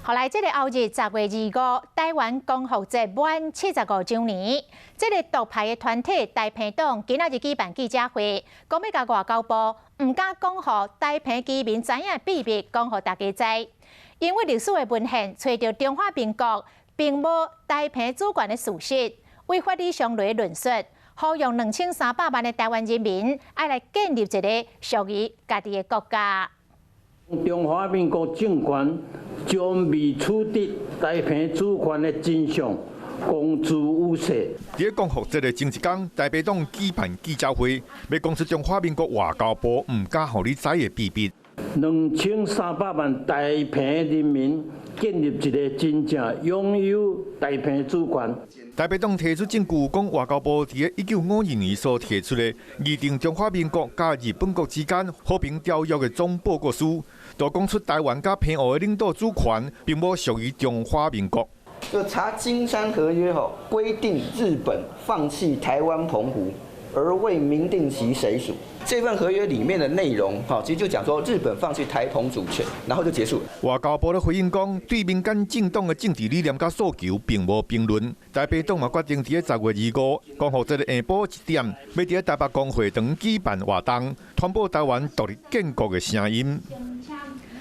后来，这个后日10月25，台湾光复节满75周年。这个独派的团体台澎党今仔日举办记者会，讲要甲外交部唔敢讲，予台澎居民知影秘密，讲予大家知。因为历史的文献找到中华民国并无台澎主权的事实，违法理上类论述，呼吁2300万的台湾人民爱来建立一个属于家己的国家。中华民国政权将未取得台澎主权的真相公诸于世。在光复节的前一天，台北党举办记者会，要讲出中华民国外交部唔敢互你知的秘密。2300万台澎人民建立一个真正拥有台澎主权。台北党提出证据，讲外交部伫1952年所提出的拟定中华民国甲日本国之间和平条约的总报告书，就讲出台湾甲澎湖的领导主权并无属于中华民国。就查金山合约规定日本放弃台湾澎湖，而未明定其谁属。这份合约里面的内容，其实就讲说日本放弃台澎主权，然后就结束了。外交部咧回应讲，对民间政党的政治理念甲诉求并无评论。台北党嘛决定伫10月25，光复节的下晡1点，要伫台北公会堂举办活动，传播台湾独立建国的声音。